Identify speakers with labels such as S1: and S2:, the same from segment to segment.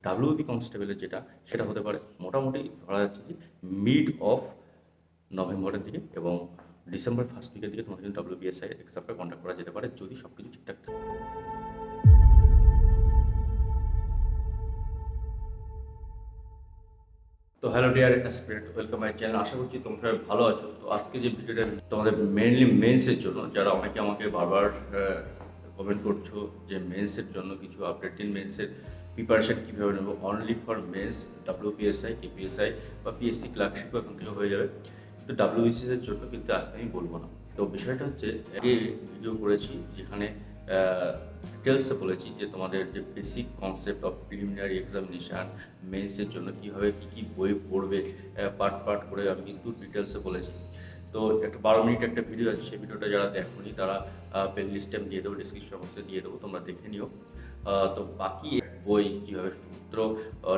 S1: WB কনস্টেবলের যেটা সেটা হতে পারে মোটামুটি ধরা যাচ্ছে যে মিড অফ নভেম্বরের দিকে এবং ডিসেম্বর ফার্স্ট উইকের দিকে তোমাদের কিন্তু ডাব্লিউবিএসআই এক্সামটা কন্ডাক্ট করা যেতে পারে যদি সব কিছু ঠিকঠাক থাকে। তো hello dear aspirant, welcome my channel. আশা করছি তোমরা সবাই ভালো আছো। তো আজকে যে ভিডিওটা তোমাদের মেইনলি মেন্সের জন্য, যারা অনেকে আমাকে বারবার কমেন্ট করছো যে মেন্সের জন্য কিছু আপডেট দিন, মেন্সের প্রিপারেশন কীভাবে নেবো only for mains, WPSI, KPSI বা পিএসসি ক্লার্কশিপ এখন থেকে হয়ে যাবে। তো ডাব্লিউবিসিএস এর জন্য কিন্তু আজকে আমি বলবো না। তো বিষয়টা হচ্ছে আগে ভিডিও করেছি যেখানে ডিটেলসে বলেছি যে তোমাদের যে basic concept of preliminary examination মেন্সের জন্য কীভাবে কী কী বই পড়বে পার্ট করে আমি কিন্তু ডিটেলসে বলেছি। তো একটা 12 মিনিট একটা ভিডিও আছে, সেই ভিডিওটা যারা দেখোনি তারা প্লেলিস্টে আমি দিয়ে দেবো, ডিসক্রিপশন বক্সে দিয়ে দেবো, তোমরা দেখে নিও। তো বাকি বই কীভাবে শুধুমাত্র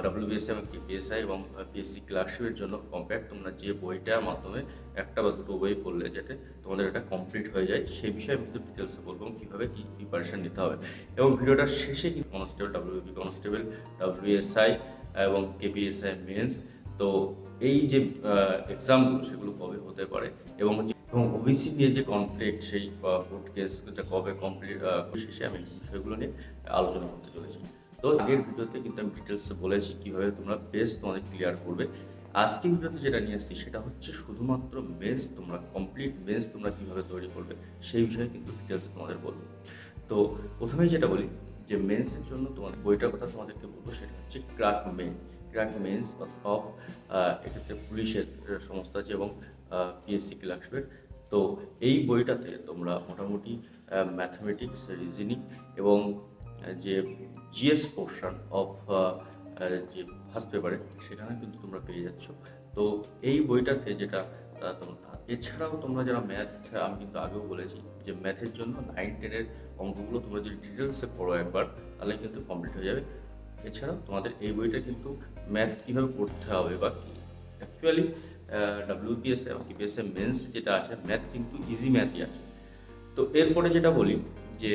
S1: ডাব্লিউবিএসআই এবং কেপিএসআই এবং পিএসসি ক্লার্কশিপের জন্য কম্প্যাক্ট তোমরা যে বইটার মাধ্যমে একটা বা দুটো বই পড়লে যাতে তোমাদের এটা কমপ্লিট হয়ে যায় সেই বিষয়ে আমি কিন্তু ডিটেলসে বলবো কীভাবে কী প্রিপারেশান নিতে হবে। এবং ভিডিওটার শেষে কিন্তু কনস্টেবল, ডাব্লিউবি কনস্টেবল, ডাব্লিউএসআই এবং কেপিএসআই মেন্স, তো এই যে এক্সামগুলো সেগুলো কবে হতে পারে এবং ওবিসি নিয়ে যে কমপ্লিট সেই কোর্ট কেসটা কবে কমপ্লিট, শেষে আমি বিষয়গুলো নিয়ে আলোচনা করতে চলেছি। তো আগের ভিডিওতে কিন্তু আমি ডিটেলসে বলেছি কীভাবে তোমরা বেস তোমাদের ক্লিয়ার করবে। আজকে ভিডিওতে যেটা নিয়ে আসছি সেটা হচ্ছে শুধুমাত্র মেন্স, তোমরা কমপ্লিট মেন্স তোমরা কীভাবে তৈরি করবে সেই বিষয়ে কিন্তু ডিটেলসে তোমাদের বলবো। তো প্রথমেই যেটা বলি যে মেন্সের জন্য তোমাদের বইটার কথা তোমাদেরকে বলবো, সেটা হচ্ছে ক্র্যাক মেন্স অফ, এক্ষেত্রে পুলিশের সংস্থা আছে এবং পিএসসি ক্লার্কশিপের। তো এই বইটাতে তোমরা মোটামুটি ম্যাথমেটিক্স, রিজনিং এবং যে জিএস পোর্শন অফ যে ফার্স্ট পেপারে সেখানে কিন্তু তোমরা পেয়ে যাচ্ছ। তো এই বইটাতে যেটা এছাড়াও তোমরা যারা ম্যাথ, আমি কিন্তু আগেও বলেছি যে ম্যাথের জন্য 9-10-এর অঙ্কগুলো তোমরা যদি ডিটেলসে পড়ো একবার তাহলে কিন্তু কমপ্লিট হয়ে যাবে। এছাড়াও তোমাদের এই বইটা কিন্তু ম্যাথ কীভাবে পড়তে হবে বা অ্যাকচুয়ালি ডাব্লিউপিএসআই এবং কেপিএসআই মেন্স যেটা আছে ম্যাথ কিন্তু ইজি ম্যাথই আছে। তো এরপরে যেটা বলি যে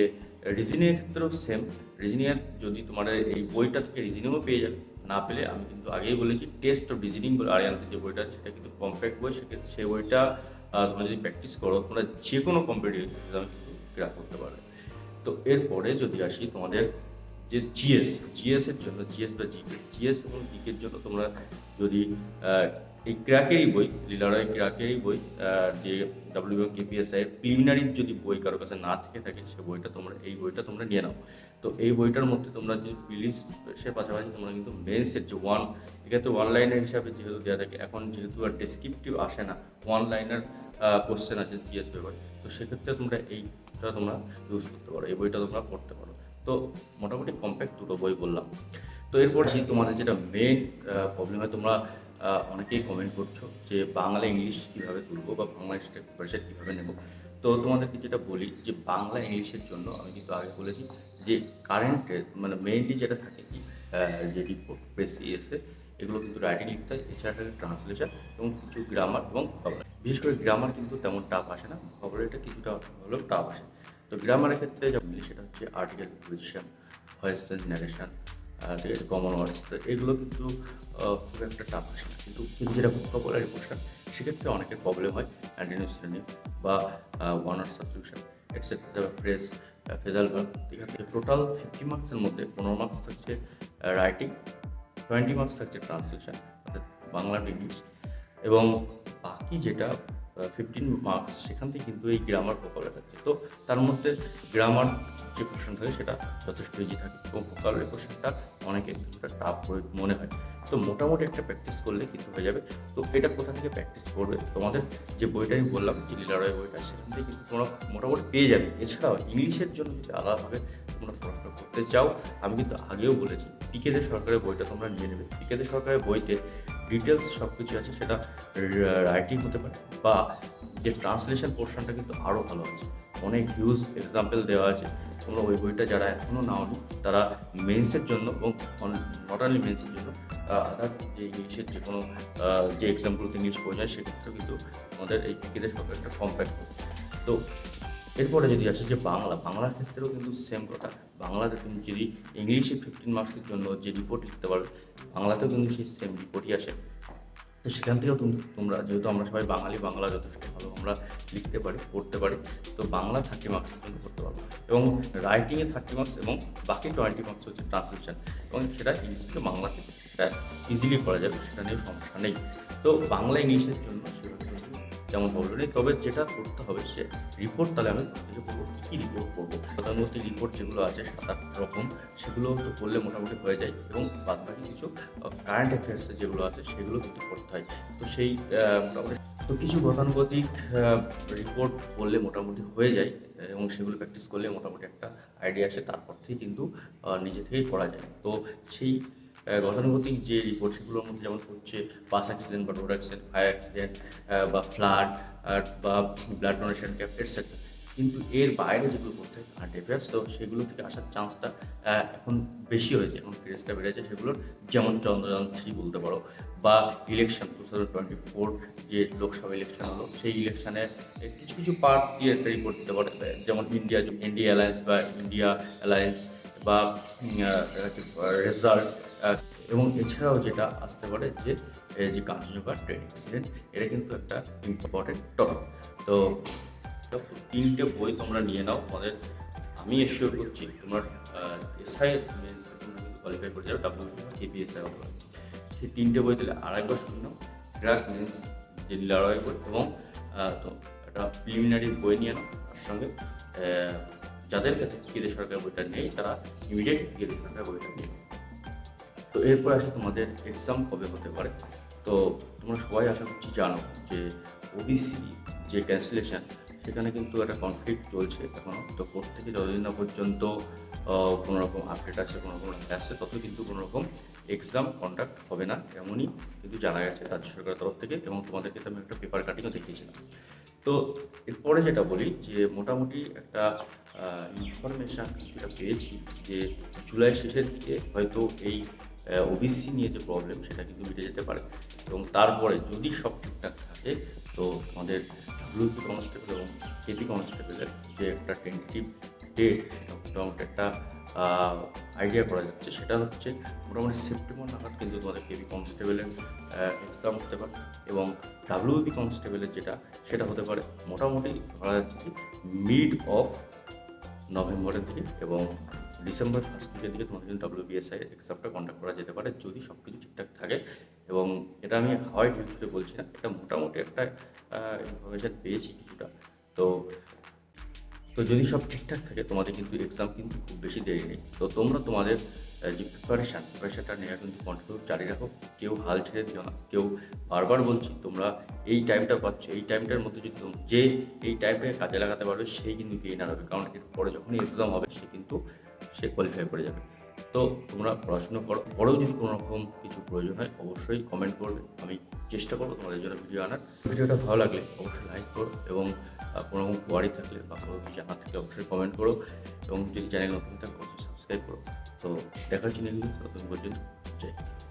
S1: রিজনিংয়ের ক্ষেত্রেও সেম, রিজনিংয়ের যদি তোমাদের এই বইটা থেকে রিজনিংও পেয়ে যাবে, না পেলে আমি কিন্তু আগেই বলেছি টেস্ট অফ রিজনিং বলে আরিয়ান্তের যে বইটা সেটা কিন্তু কম্প্যাক্ট বই, সেক্ষেত্রে সেই বইটা তোমরা যদি প্র্যাকটিস করো তোমরা যে কোনো কম্পিটিটিভ এক্সাম কিন্তু ক্র্যাক করতে পারবে। তো এরপরে যদি আসি তোমাদের যে জিএসের জন্য, জিএস বা জিকে, জিএস এবং জিকের জন্য তোমরা যদি এই ক্র্যাকেরই বই, লীলারয় ক্র্যাকেরই বই, যে ডাব্লিউ এবং কেপিএসআই প্রিলিমিনারির যদি বই কারোর কাছে না থেকে থাকে সে বইটা তোমরা, এই বইটা তোমরা নিয়ে নাও। তো এই বইটার মধ্যে তোমরা যদি প্রিলিমসের পাশাপাশি তোমরা কিন্তু মেন্সের যে এক্ষেত্রে 1 লাইনার হিসাবে যেহেতু দেওয়া থাকে, এখন যেহেতু আর ডেসক্রিপটিভ আসে না, 1 লাইনার কোশ্চেন আছে জিএস পেপার, তো সেক্ষেত্রে তোমরা এইটা তোমরা ইউজ করতে পারো, এই বইটা তোমরা পড়তে পারো। তো মোটামুটি কম্প্যাক্ট দুটো বই বললাম। তো এরপর তোমাদের যেটা মেন প্রবলেম হয়, তোমরা অনেকেই কমেন্ট করছো যে বাংলা ইংলিশ কীভাবে তুলবো বা বাংলা প্রিপারেশন কীভাবে নেব। তো তোমাদেরকে যেটা বলি যে বাংলা ইংলিশের জন্য আমি কিন্তু আগে বলেছি যে কারেন্টের মানে মেইনলি যেটা থাকে কি যে রিপোর্ট, প্রেসিএসে এগুলো কিন্তু রাইটিং লিখতে হয়, এছাড়া থাকে ট্রান্সলেশন এবং কিছু গ্রামার এবং ভোকাবুলারি। বিশেষ করে গ্রামার কিন্তু তেমন টাফ আসে না, ভোকাবুলারিটা কিছুটা হলেও টাফ আসে। তো গ্রামারের ক্ষেত্রে যা সেটা হচ্ছে article, preposition, voice change, narration, ঠিক আছে, কমন ওয়ার্ডস, তো এগুলো কিন্তু খুব একটা টাফ আসে না। কিন্তু যেটা ভোকাবুলারি পোর্শন সেক্ষেত্রে অনেকের প্রবলেম হয়, অ্যান্টোনিম, সিনোনিম বা one word substitution etcetera, phrase, phrasal verb. ঠিক আছে, টোটাল 50 মার্কসের মধ্যে 15 মার্কস থাকছে রাইটিং, 20 মার্কস থাকছে ট্রান্সলেশন অর্থাৎ বাংলা টু ইংলিশ, এবং বাকি যেটা 15 মার্কস সেখান থেকে কিন্তু এই গ্রামার ভোকাবুলারি থাকছে। তো তার মধ্যে গ্রামার যে পোর্শন থাকে সেটা যথেষ্ট ইজি থাকে এবং ভোকাবুলারি পোর্শনটা অনেকের কিছুটা টাফ মনে হয়। তো মোটামুটি একটা প্র্যাকটিস করলে কিন্তু হয়ে যাবে। তো এটা কোথা থেকে প্র্যাকটিস করবে, তোমাদের যে বইটা আমি বললাম যে লীলারয় বইটা, সেখান থেকে কিন্তু তোমরা মোটামুটি পেয়ে যাবে। এছাড়াও ইংলিশের জন্য যদি আলাদাভাবে তোমরা পড়াশোনা করতে চাও, আমি কিন্তু আগেও বলেছি পিকে দে সরকারের বইটা তোমরা নিয়ে নেবে। পিকে দে সরকারের বইতে ডিটেলস সব কিছু আছে, সেটা রাইটিং হতে পারে বা যে ট্রান্সলেশন পোর্শনটা কিন্তু আরও ভালো আছে, অনেক হিউজ এক্সাম্পল দেওয়া আছে। তোমরা ওই বইটা যারা এখনও নাওনি তারা মেন্সের জন্য এবং নট অনলি মেন্সের জন্য আদার যে ইংলিশের যে কোনো যে এক্সামগুলোতে ইংলিশ পড়ে যায় সেক্ষেত্রেও কিন্তু আমাদের এই পিকেদের সরকার একটা কম্প্যাক্ট করছে। তো এরপরে যদি আসে যে বাংলার ক্ষেত্রেও কিন্তু সেম কথা, বাংলাতে তুমি যদি ইংলিশে 15 মার্কসের জন্য যে রিপোর্ট লিখতে পারবে, বাংলাতেও কিন্তু সেই সেম রিপোর্টই আসে। তো সেখান থেকেও তোমরা, যেহেতু আমরা সবাই বাঙালি, বাংলা যথেষ্ট ভালো আমরা লিখতে পারি, পড়তে পারি, তো বাংলা 30 মার্কসের জন্য করতে পারবো। এবং রাইটিংয়ে 30 মার্কস এবং বাকি 20 মার্কস হচ্ছে ট্রান্সলেশন, এবং সেটা ইংলিশ থেকে বাংলাতে সেটা ইজিলি করা যাবে, সেটা নিয়ে সমস্যা নেই। তো বাংলা ইংলিশের জন্য সেভাবে যেমন বললো নেই, তবে যেটা করতে হবে সে রিপোর্ট, তাহলে আমি থেকে বলবো কী রিপোর্ট করবো। প্রধানমন্ত্রী রিপোর্ট যেগুলো আছে 7-8 রকম, সেগুলো তো করলে মোটামুটি হয়ে যায়, এবং বাদবাকি কিছু কারেন্ট অ্যাফেয়ার্সে যেগুলো আছে সেগুলো কিন্তু করতে হয়। তো সেই মোটামুটি তো কিছু গতানুগতিক রিপোর্ট করলে মোটামুটি হয়ে যায়, এবং সেগুলো প্র্যাকটিস করলে মোটামুটি একটা আইডিয়া আসে, তারপর থেকেই কিন্তু নিজে থেকেই করা যায়। তো সেই গতানুগতিক যে রিপোর্ট সেগুলোর মধ্যে যেমন হচ্ছে বাস অ্যাক্সিডেন্ট বা রোড অ্যাক্সিডেন্ট, ফায়ার অ্যাক্সিডেন্ট বা ফ্লাড বা ব্লাড ডোনেশন ক্যাম্প এটসেট্রা। কিন্তু এর বাইরে যেগুলো করতে হয় কারেন্ট অ্যাফেয়ার্স, তো সেগুলো থেকে আসার চান্সটা এখন বেশি হয়েছে, এখন ক্রেজটা বেড়েছে সেগুলোর, যেমন চন্দ্রযান 3 বলতে পারো, বা ইলেকশন 2024 যে লোকসভা ইলেকশন হলো, সেই ইলেকশানে কিছু কিছু পার্ট দিয়ে একটা রিপোর্ট দিতে পারে, যেমন ইন্ডিয়া অ্যালায়েন্স বা ইন্ডিয়া অ্যালায়েন্স বা রেজাল্ট, এবং এছাড়াও যেটা আসতে পারে যে কাঞ্চনজঙ্ঘা ট্রেন অ্যাক্সিডেন্ট, এটা কিন্তু একটা ইম্পর্টেন্ট টপিক। তো 3টে বই তোমরা নিয়ে নাও, তোমাদের আমি এশিওর করছি তোমার এসআই কোয়ালিফাই করে যাবে, কেপিএসআই হবে। সেই 3টে বই দিলে আরেকবার শুনে নাও, ক্র্যাক মেন্স যে লড়াই বই, এবং তো একটা প্রিলিমিনারি বই নিয়ে নাও। তার সঙ্গে যাদের কাছে কেন্দ্র সরকার বইটা নেই তারা ইমিডিয়েট কেন্দ্র সরকার বইটা নিয়ে। তো এরপর আসে তোমাদের এক্সাম কবে হতে পারে। তো তোমরা সবাই আশা করছি জানো যে ওবিসি যে ক্যান্সেলেশন, সেখানে কিন্তু একটা কনফ্লিক্ট চলছে এখনও। তো কোর্ট থেকে যতদিন না পর্যন্ত কোনো রকম আপডেট আসে, কোনো রকম আসছে, তত কিন্তু কোনো রকম এক্সাম কন্ডাক্ট হবে না, এমনই কিন্তু জানা গেছে রাজ্য সরকারের তরফ থেকে, এবং তোমাদেরকে তো আমি একটা পেপার কাটিংও দেখিয়েছিলাম। তো এরপরে যেটা বলি যে মোটামুটি একটা ইনফরমেশান যেটা পেয়েছি যে জুলাই শেষের দিকে হয়তো এই ওবিসি নিয়ে যে প্রবলেম সেটা কিন্তু মিটে যেতে পারে, এবং তারপরে যদি সব ঠিকঠাক থাকে তো আমাদের ডাব্লিউপি কনস্টেবল এবং কেপি কনস্টেবলের যে একটা টেন্টেটিভ ডেট, সেটা মোটামুটি একটা আইডিয়া করা যাচ্ছে, সেটা হচ্ছে মোটামুটি সেপ্টেম্বর নাগাদ কিন্তু তোমাদের কেপি কনস্টেবলের এক্সাম হতে পারে, এবং ডাব্লিউপি কনস্টেবলের সেটা হতে পারে মোটামুটি ধরা যাচ্ছে কি মিড অফ নভেম্বরের দিকে, এবং ডিসেম্বর ফার্স্ট উইকের দিকে তোমাদের কিন্তু WBSI এক্সামটা কন্ডাক্ট করা যেতে পারে, যদি সব কিছু ঠিকঠাক থাকে। এবং এটা আমি হাওয়াই ডিউটিতে বলছি না, এটা মোটামুটি একটা ইনফরমেশান পেয়েছি কিছুটা। তো যদি সব ঠিকঠাক থাকে তোমাদের কিন্তু এক্সাম কিন্তু খুব বেশি দেরি নেই। তো তোমরা তোমাদের যে প্রিপারেশানটা নেওয়া কিন্তু কন্টিনিউ জারি রাখো, কেউ হাল ছেড়ে দিও না। কেউ বারবার বলছি তোমরা এই টাইমটা পাচ্ছ, এই টাইমটার মধ্যে যদি যে এই টাইমটাকে কাজে লাগাতে পারবে সেই কিন্তু গেইনার হবে, কারণ এরপরে যখনই এক্সাম হবে সে কোয়ালিফাই করে যাবে। তো তোমরা পড়াশুনো করো, পরেও যদি কোনো রকম কিছু প্রয়োজন হয় অবশ্যই কমেন্ট করবে, আমি চেষ্টা করবো তোমাদের জন্য ভিডিও আনার। ভিডিওটা ভালো লাগলে অবশ্যই লাইক করো, এবং কোনো রকম কোয়ারি থাকলে বা কোনো কিছু জানার থাকলে অবশ্যই কমেন্ট করো, এবং যদি চ্যানেল নতুন থাকে অবশ্যই সাবস্ক্রাইব করো। তো দেখা হচ্ছে নেক্সট ভিডিও, ততদিন পর্যন্ত জয় হিন্দ।